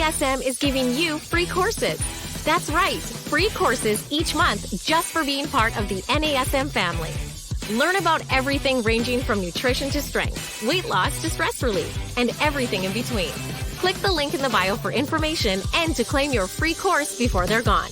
NASM is giving you free courses. That's right, free courses each month just for being part of the NASM family. Learn about everything ranging from nutrition to strength, weight loss to stress relief, and everything in between. Click the link in the bio for information and to claim your free course before they're gone.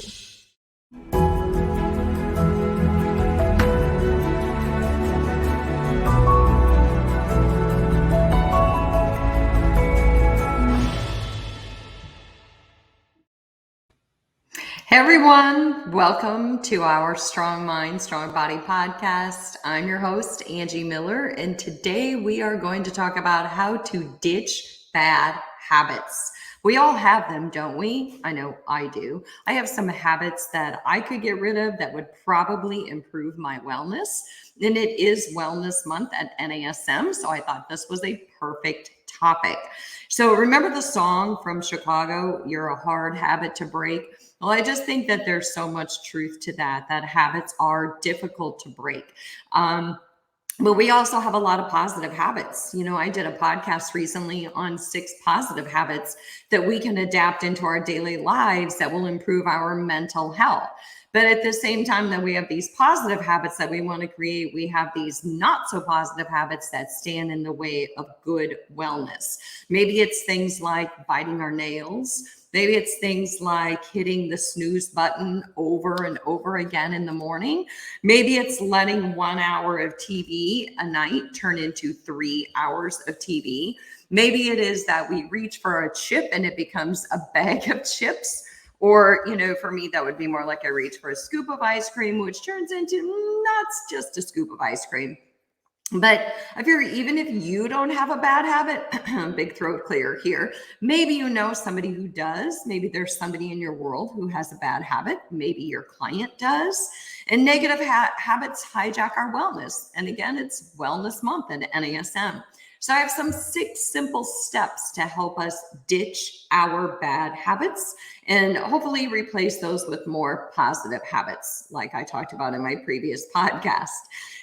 Hey everyone, welcome to our Strong Mind, Strong Body podcast. I'm your host, Angie Miller, and today we are going to talk about how to ditch bad habits. We all have them, don't we? I know I do. I have some habits that I could get rid of that would probably improve my wellness. And it is Wellness Month at NASM, so I thought this was a perfect topic. So remember the song from Chicago, "You're a Hard Habit to Break"? Well, I just think that there's so much truth to that habits are difficult to break. But we also have a lot of positive habits. You know, I did a podcast recently on 6 positive habits that we can adapt into our daily lives that will improve our mental health. But at the same time that we have these positive habits that we want to create, we have these not so positive habits that stand in the way of good wellness. Maybe it's things like biting our nails. Maybe it's things like hitting the snooze button over and over again in the morning. Maybe it's letting 1 hour of TV a night turn into 3 hours of TV. Maybe it is that we reach for a chip and it becomes a bag of chips. Or, you know, for me, that would be more like I reach for a scoop of ice cream, which turns into not just a scoop of ice cream. But I figure even if you don't have a bad habit, big throat clear here, maybe you know somebody who does. Maybe there's somebody in your world who has a bad habit. Maybe your client does. And negative habits hijack our wellness. And again, it's Wellness Month at NASM. So I have some 6 simple steps to help us ditch our bad habits and hopefully replace those with more positive habits, like I talked about in my previous podcast.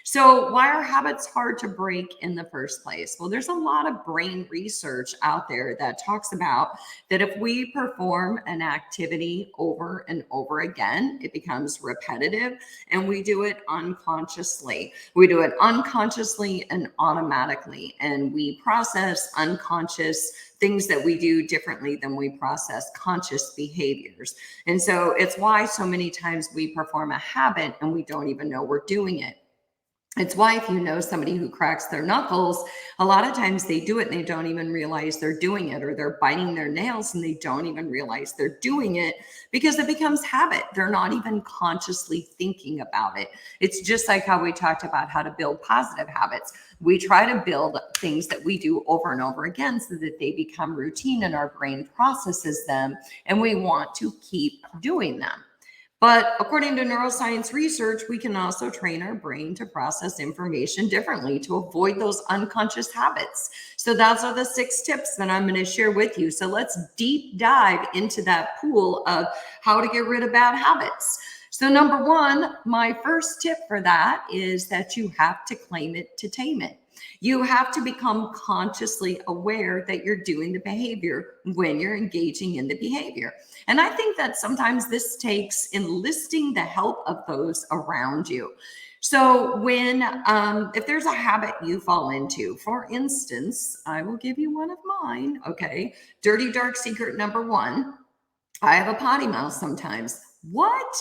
So why are habits hard to break in the first place? Well, there's a lot of brain research out there that talks about that if we perform an activity over and over again, it becomes repetitive and we do it unconsciously. We do it unconsciously and automatically, and we process unconscious things that we do differently than we process conscious behaviors. And so it's why so many times we perform a habit and we don't even know we're doing it. It's why if you know somebody who cracks their knuckles, a lot of times they do it and they don't even realize they're doing it, or they're biting their nails and they don't even realize they're doing it because it becomes habit. They're not even consciously thinking about it. It's just like how we talked about how to build positive habits. We try to build things that we do over and over again so that they become routine and our brain processes them, and we want to keep doing them. But according to neuroscience research, we can also train our brain to process information differently to avoid those unconscious habits. So those are the 6 tips that I'm going to share with you. So let's deep dive into that pool of how to get rid of bad habits. So number 1, my first tip for that is that you have to claim it to tame it. You have to become consciously aware that you're doing the behavior when you're engaging in the behavior. And I think that sometimes this takes enlisting the help of those around you. So when, if there's a habit you fall into, for instance, I will give you one of mine. Okay. Dirty, dark secret number 1. I have a potty mouth sometimes. What?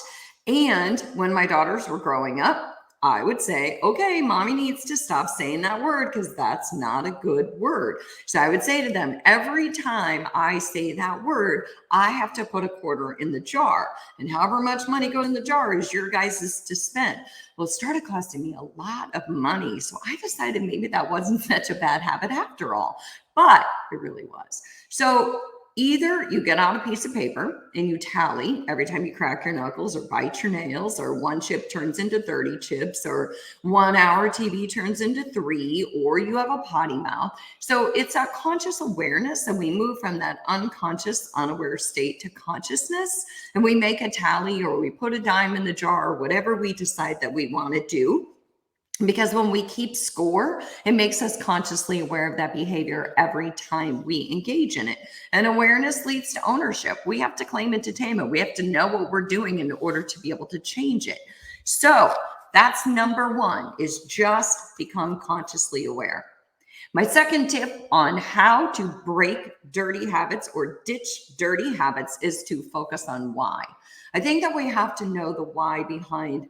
And when my daughters were growing up, I would say, okay, mommy needs to stop saying that word because that's not a good word. So I would say to them, every time I say that word, I have to put a quarter in the jar. And however much money goes in the jar is your guys' to spend. Well, it started costing me a lot of money. So I decided maybe that wasn't such a bad habit after all, but it really was. So either you get out a piece of paper and you tally every time you crack your knuckles or bite your nails, or 1 chip turns into 30 chips, or 1 hour TV turns into 3, or you have a potty mouth. So it's a conscious awareness, and we move from that unconscious, unaware state to consciousness, and we make a tally or we put a dime in the jar or whatever we decide that we want to do. Because when we keep score, it makes us consciously aware of that behavior every time we engage in it. And awareness leads to ownership. We have to claim it to tame it. We have to know what we're doing in order to be able to change it. So that's number one, is just become consciously aware. My second tip on how to break dirty habits or ditch dirty habits is to focus on why. I think that we have to know the why behind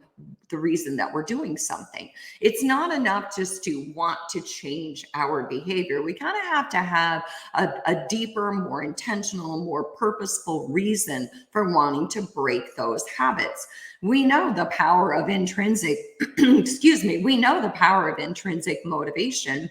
the reason that we're doing something. It's not enough just to want to change our behavior. We kind of have to have a deeper, more intentional, more purposeful reason for wanting to break those habits. We know the power of intrinsic, we know the power of intrinsic motivation.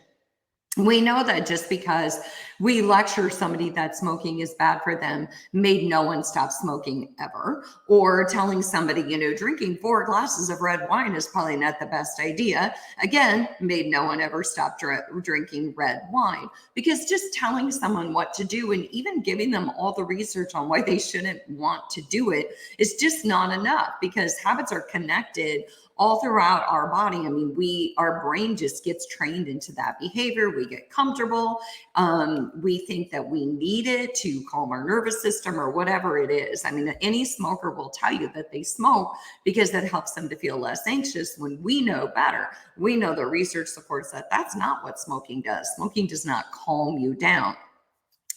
We know that just because we lecture somebody that smoking is bad for them made no one stop smoking ever, or telling somebody, drinking 4 glasses of red wine is probably not the best idea, again, made no one ever stop drinking red wine. Because just telling someone what to do and even giving them all the research on why they shouldn't want to do it is just not enough, because habits are connected all throughout our body. I mean, our brain just gets trained into that behavior. We get comfortable. We think that we need it to calm our nervous system or whatever it is. I mean, any smoker will tell you that they smoke because that helps them to feel less anxious, when we know better. We know the research supports that that's not what smoking does. Smoking does not calm you down.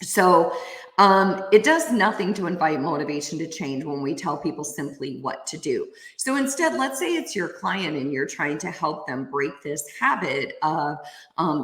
So it does nothing to invite motivation to change when we tell people simply what to do. So instead, let's say it's your client and you're trying to help them break this habit of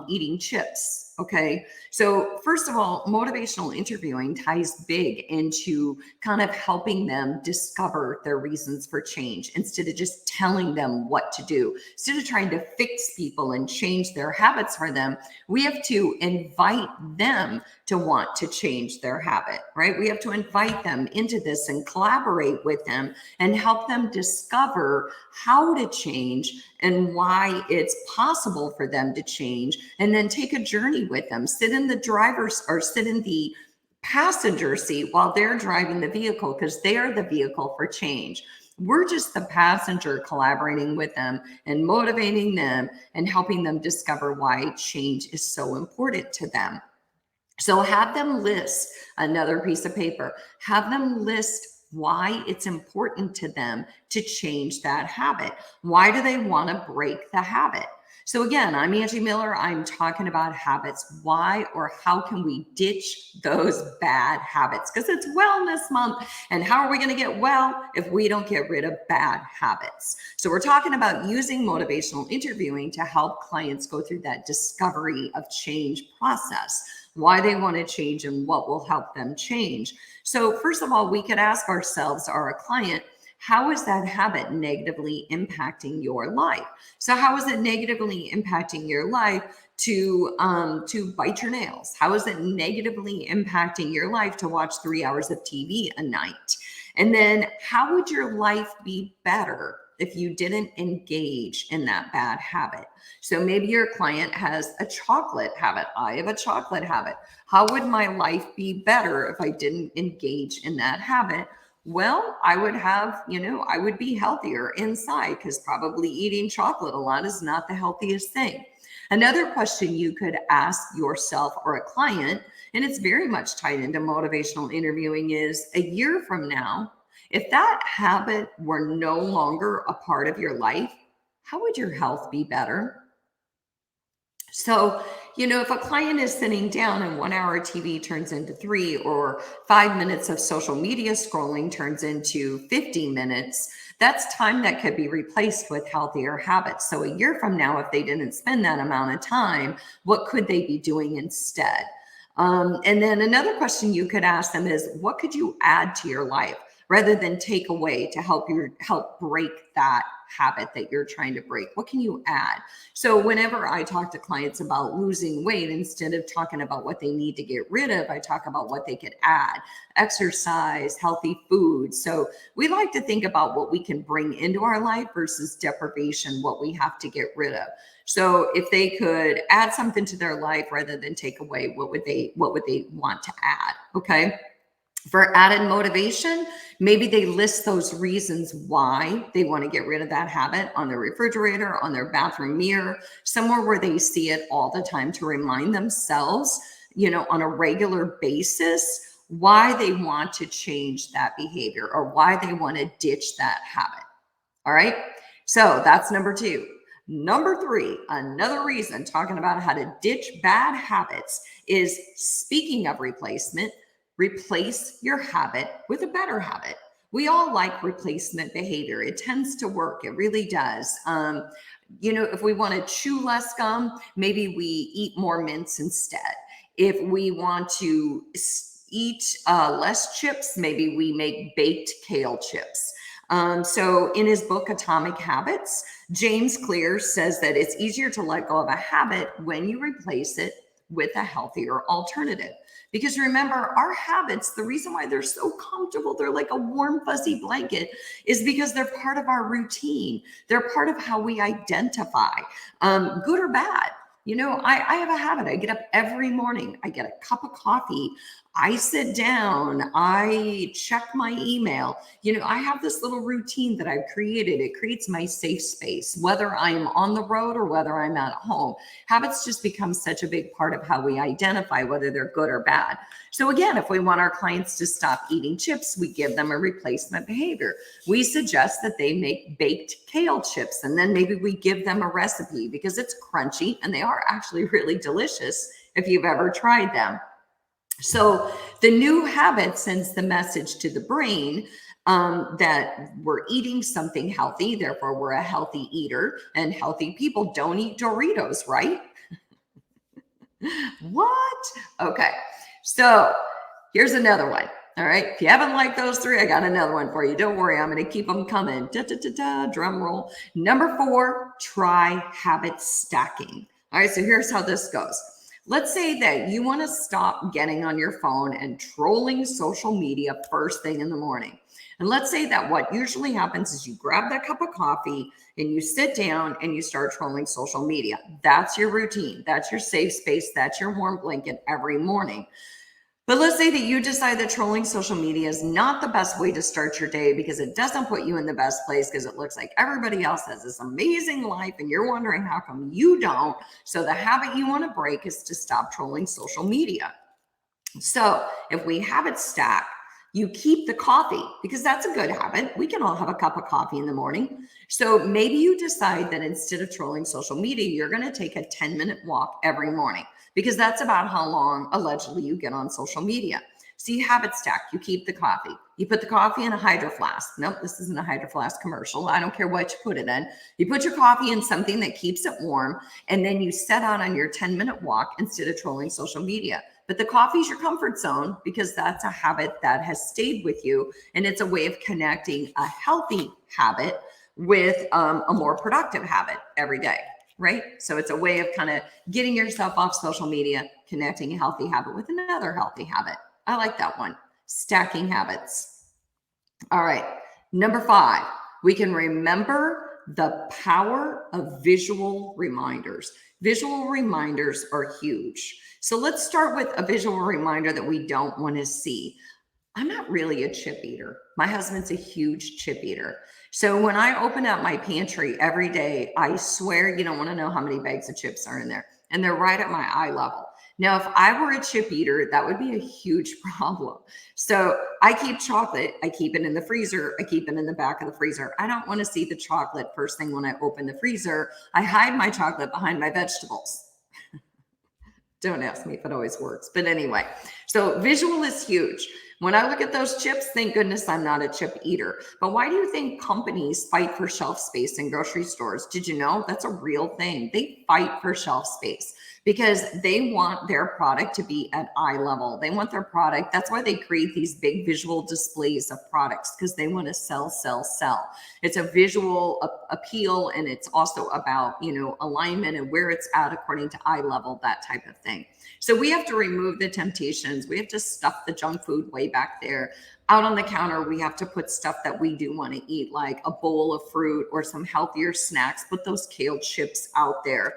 eating chips. Okay. So first of all, motivational interviewing ties big into kind of helping them discover their reasons for change, instead of just telling them what to do. Instead of trying to fix people and change their habits for them, we have to invite them to want to change their habit, right? We have to invite them into this and collaborate with them and help them discover how to change and why it's possible for them to change, and then take a journey with them. Sit in the passenger seat while they're driving the vehicle, because they are the vehicle for change. We're just the passenger, collaborating with them and motivating them and helping them discover why change is so important to them. So have them list, another piece of paper, have them list why it's important to them to change that habit. Why do they want to break the habit? So again, I'm Angie Miller. I'm talking about habits. Why or how can we ditch those bad habits? Because it's Wellness Month. And how are we going to get well if we don't get rid of bad habits? So we're talking about using motivational interviewing to help clients go through that discovery of change process, why they want to change and what will help them change. So first of all, we could ask ourselves or a client, how is that habit negatively impacting your life? So how is it negatively impacting your life to bite your nails? How is it negatively impacting your life to watch 3 hours of TV a night? And then how would your life be better if you didn't engage in that bad habit? So maybe your client has a chocolate habit. I have a chocolate habit. How would my life be better if I didn't engage in that habit? Well, I would have, I would be healthier inside, because probably eating chocolate a lot is not the healthiest thing. Another question you could ask yourself or a client, and it's very much tied into motivational interviewing, is a year from now, if that habit were no longer a part of your life, how would your health be better? So, if a client is sitting down and 1 hour TV turns into 3, or 5 minutes of social media scrolling turns into 50 minutes, that's time that could be replaced with healthier habits. So a year from now, if they didn't spend that amount of time, what could they be doing instead? And then another question you could ask them is, what could you add to your life rather than take away to help break that habit that you're trying to break? What can you add? So whenever I talk to clients about losing weight, instead of talking about what they need to get rid of, I talk about what they could add: exercise, healthy food. So we like to think about what we can bring into our life versus deprivation, what we have to get rid of. So if they could add something to their life rather than take away, what would they want to add? Okay. For added motivation, maybe they list those reasons why they want to get rid of that habit on their refrigerator, on their bathroom mirror, somewhere where they see it all the time to remind themselves, on a regular basis, why they want to change that behavior or why they want to ditch that habit. All right. So that's number 2. Number 3, another reason talking about how to ditch bad habits is, speaking of replacement, replace your habit with a better habit. We all like replacement behavior. It tends to work. It really does. If we want to chew less gum, maybe we eat more mints instead. If we want to eat less chips, maybe we make baked kale chips. So in his book, Atomic Habits, James Clear says that it's easier to let go of a habit when you replace it with a healthier alternative. Because remember, our habits, the reason why they're so comfortable, they're like a warm, fuzzy blanket, is because they're part of our routine. They're part of how we identify, good or bad. I have a habit. I get up every morning. I get a cup of coffee. I sit down. I check my email. I have this little routine that I've created. It creates my safe space, whether I'm on the road or whether I'm at home. Habits just become such a big part of how we identify whether they're good or bad. So again, if we want our clients to stop eating chips, we give them a replacement behavior. We suggest that they make baked kale chips, and then maybe we give them a recipe because it's crunchy and they are actually really delicious if you've ever tried them. So the new habit sends the message to the brain that we're eating something healthy, therefore we're a healthy eater, and healthy people don't eat Doritos, right? What? Okay, so here's another one. All right, if you haven't liked those 3, I got another one for you. Don't worry, I'm going to keep them coming. Drum roll. Number 4, try habit stacking. All right, so here's how this goes. Let's say that you want to stop getting on your phone and trolling social media first thing in the morning. And let's say that what usually happens is you grab that cup of coffee and you sit down and you start trolling social media. That's your routine. That's your safe space. That's your warm blanket every morning. But let's say that you decide that trolling social media is not the best way to start your day because it doesn't put you in the best place because it looks like everybody else has this amazing life and you're wondering how come you don't. So the habit you want to break is to stop trolling social media. So if we habit stack, you keep the coffee because that's a good habit. We can all have a cup of coffee in the morning. So maybe you decide that instead of trolling social media, you're going to take a 10-minute walk every morning, because that's about how long allegedly you get on social media. So you habit stack, you keep the coffee. You put the coffee in a Hydro Flask. Nope, this isn't a Hydro Flask commercial. I don't care what you put it in. You put your coffee in something that keeps it warm, and then you set out on your 10-minute walk instead of trolling social media. But the coffee is your comfort zone because that's a habit that has stayed with you, and it's a way of connecting a healthy habit with a more productive habit every day. Right? So it's a way of kind of getting yourself off social media, connecting a healthy habit with another healthy habit. I like that one. Stacking habits. All right. Number 5, we can remember the power of visual reminders. Visual reminders are huge. So let's start with a visual reminder that we don't want to see. I'm not really a chip eater. My husband's a huge chip eater. So when I open up my pantry every day, I swear you don't want to know how many bags of chips are in there. And they're right at my eye level. Now, if I were a chip eater, that would be a huge problem. So I keep chocolate. I keep it in the freezer. I keep it in the back of the freezer. I don't want to see the chocolate first thing when I open the freezer. I hide my chocolate behind my vegetables. Don't ask me if it always works. But anyway, so visual is huge. When I look at those chips, thank goodness I'm not a chip eater. But why do you think companies fight for shelf space in grocery stores? Did you know that's a real thing? They fight for shelf space because they want their product to be at eye level. They want their product. That's why they create these big visual displays of products, because they want to sell, sell, sell. It's a visual appeal, and it's also about, alignment and where it's at according to eye level, that type of thing. So we have to remove the temptations. We have to stuff the junk food way back there. Out on the counter, we have to put stuff that we do want to eat, like a bowl of fruit or some healthier snacks. Put those kale chips out there.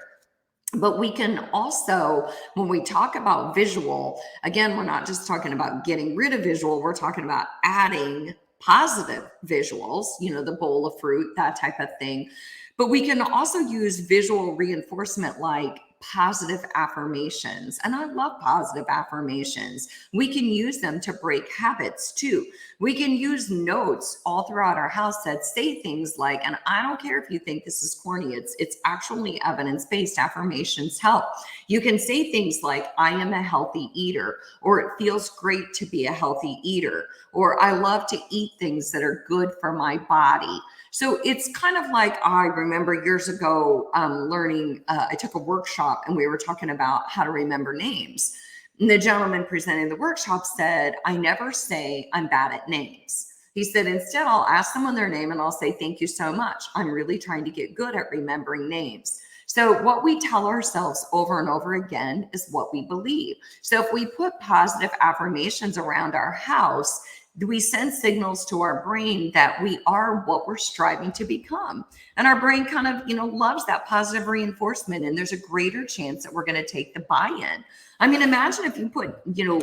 But we can also, when we talk about visual, again, we're not just talking about getting rid of visual, we're talking about adding positive visuals, the bowl of fruit, that type of thing. But we can also use visual reinforcement like positive affirmations. And I love positive affirmations. We can use them to break habits too. We can use notes all throughout our house that say things like, and I don't care if you think this is corny, it's actually evidence-based. Affirmations help. You can say things like, I am a healthy eater, or it feels great to be a healthy eater, or I love to eat things that are good for my body. So it's kind of like, I remember years ago learning, I took a workshop and we were talking about how to remember names. And the gentleman presenting the workshop said, I never say I'm bad at names. He said, instead, I'll ask someone their name and I'll say, thank you so much. I'm really trying to get good at remembering names. So what we tell ourselves over and over again is what we believe. So if we put positive affirmations around our house, we send signals to our brain that we are what we're striving to become. And our brain kind of, loves that positive reinforcement. And there's a greater chance that we're going to take the buy-in. I mean, imagine if you put,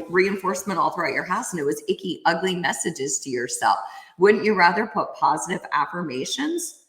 reinforcement all throughout your house and it was icky, ugly messages to yourself. Wouldn't you rather put positive affirmations?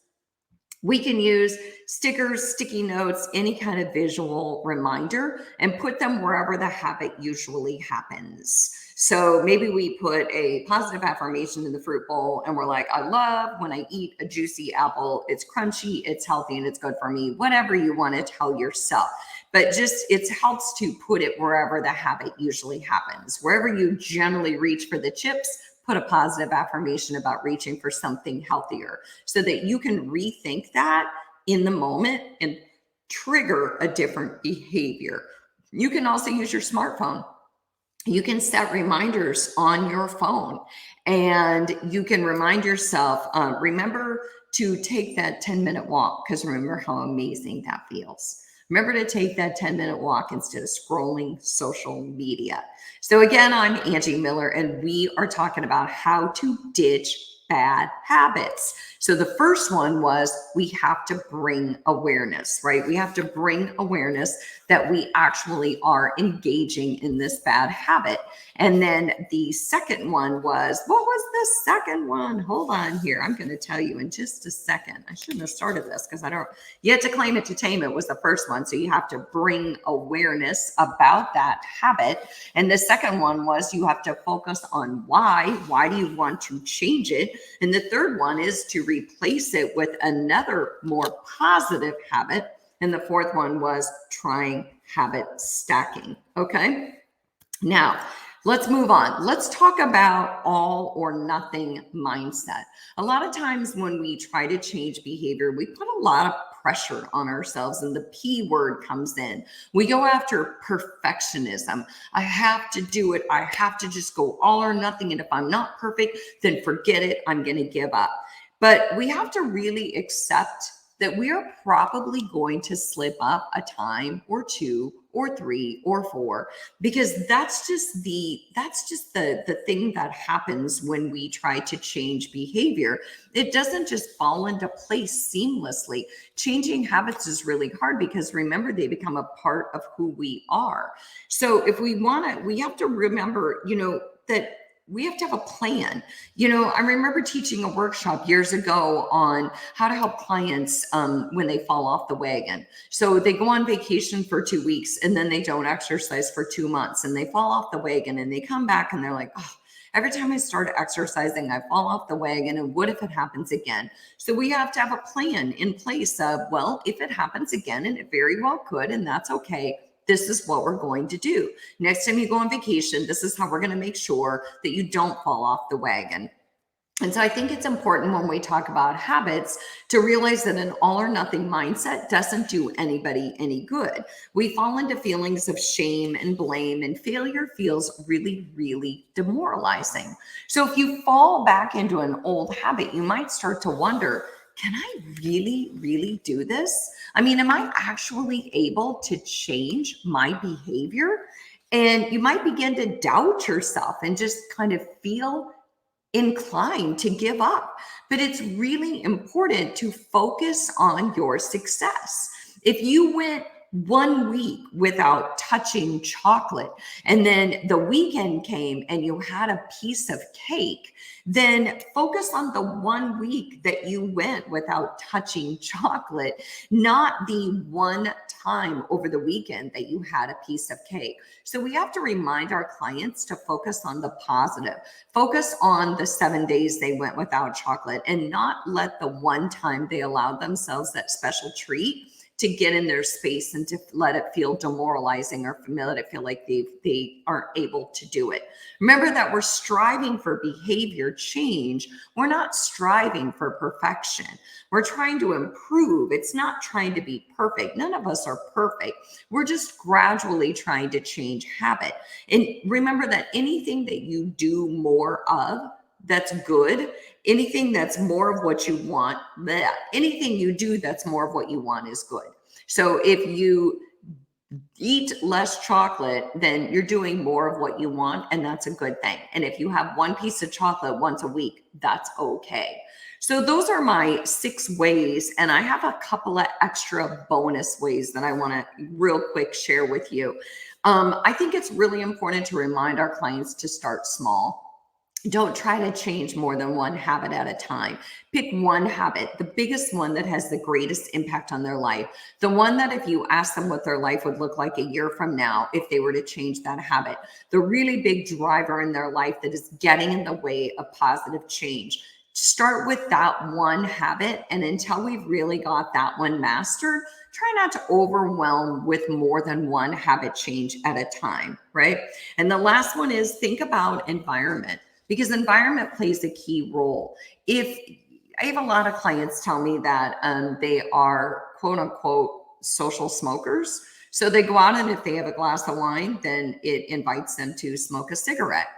We can use stickers, sticky notes, any kind of visual reminder, and put them wherever the habit usually happens. So maybe we put a positive affirmation in the fruit bowl and we're like, I love when I eat a juicy apple. It's crunchy, it's healthy, and it's good for me. Whatever you want to tell yourself. But just it helps to put it wherever the habit usually happens. Wherever you generally reach for the chips, put a positive affirmation about reaching for something healthier so that you can rethink that in the moment and trigger a different behavior. You can also use your smartphone. You can set reminders on your phone and you can remind yourself, remember to take that 10-minute walk, because remember how amazing that feels. Remember to take that 10-minute walk instead of scrolling social media. So again, I'm Angie Miller, and we are talking about how to ditch bad habits. So the first one was we have to bring awareness, right? We have to bring awareness that we actually are engaging in this bad habit. And then the second one was, what was the second one? Hold on here. I'm going to tell you in just a second. I shouldn't have started this because you have to claim it to tame it was the first one. So you have to bring awareness about that habit. And the second one was you have to focus on why. Why do you want to change it? And the third one is to replace it with another more positive habit. And the fourth one was trying habit stacking. Okay. Now, let's move on. Let's talk about all or nothing mindset. A lot of times when we try to change behavior, we put a lot of pressure on ourselves and the P word comes in. We go after perfectionism. I have to do it. I have to just go all or nothing. And if I'm not perfect, then forget it. I'm going to give up. But we have to really accept that we are probably going to slip up a time or two or three or four, because that's just the thing that happens when we try to change behavior. It doesn't just fall into place seamlessly. Changing habits is really hard because remember, they become a part of who we are. So if we want to, we have to remember, that we have to have a plan. I remember teaching a workshop years ago on how to help clients when they fall off the wagon. So they go on vacation for 2 weeks and then they don't exercise for 2 months and they fall off the wagon and they come back and they're like, oh, every time I start exercising, I fall off the wagon. And what if it happens again? So we have to have a plan in place of, well, if it happens again, and it very well could, and that's okay, this is what we're going to do. Next time you go on vacation, this is how we're going to make sure that you don't fall off the wagon. And so I think it's important when we talk about habits to realize that an all or nothing mindset doesn't do anybody any good. We fall into feelings of shame and blame, and failure feels really, really demoralizing. So if you fall back into an old habit, you might start to wonder, can I really, really do this? I mean, am I actually able to change my behavior? And you might begin to doubt yourself and just kind of feel inclined to give up. But it's really important to focus on your success. If you went 1 week without touching chocolate, and then the weekend came and you had a piece of cake, then focus on the 1 week that you went without touching chocolate, not the one time over the weekend that you had a piece of cake. So we have to remind our clients to focus on the positive, focus on the 7 days they went without chocolate, and not let the one time they allowed themselves that special treat to get in their space and to let it feel demoralizing or let it feel like they aren't able to do it. Remember that we're striving for behavior change. We're not striving for perfection. We're trying to improve. It's not trying to be perfect. None of us are perfect. We're just gradually trying to change habit. And remember that anything that you do more of, that's good. Anything that's more of what you want, anything you do that's more of what you want is good. So if you eat less chocolate, then you're doing more of what you want, and that's a good thing. And if you have one piece of chocolate once a week, that's okay. So those are my 6 ways, and I have a couple of extra bonus ways that I want to real quick share with you. I think it's really important to remind our clients to start small. Don't try to change more than one habit at a time. Pick one habit, the biggest one that has the greatest impact on their life. The one that if you ask them what their life would look like a year from now, if they were to change that habit, the really big driver in their life that is getting in the way of positive change. Start with that one habit. And until we've really got that one mastered, try not to overwhelm with more than one habit change at a time, right? And the last one is think about environment, because environment plays a key role. If I have a lot of clients tell me that they are quote unquote social smokers. So they go out and if they have a glass of wine, then it invites them to smoke a cigarette.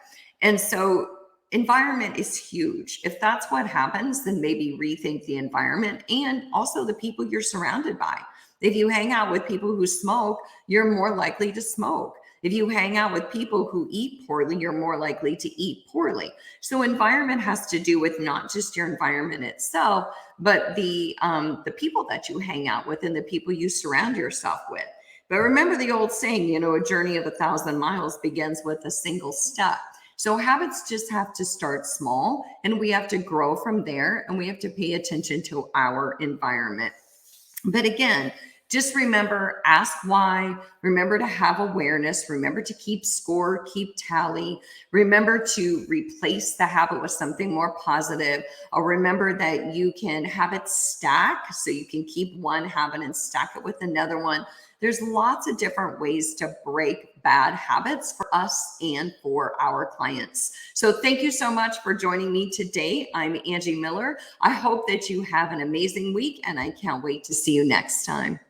And so environment is huge. If that's what happens, then maybe rethink the environment and also the people you're surrounded by. If you hang out with people who smoke, you're more likely to smoke. If you hang out with people who eat poorly, you're more likely to eat poorly. So environment has to do with not just your environment itself, but the people that you hang out with and the people you surround yourself with. But remember the old saying, a journey of 1,000 miles begins with a single step. So habits just have to start small, and we have to grow from there, and we have to pay attention to our environment. But again, just remember, ask why, remember to have awareness, remember to keep score, keep tally, remember to replace the habit with something more positive, or remember that you can have it stack, so you can keep one habit and stack it with another one. There's lots of different ways to break bad habits for us and for our clients. So thank you so much for joining me today. I'm Angie Miller. I hope that you have an amazing week, and I can't wait to see you next time.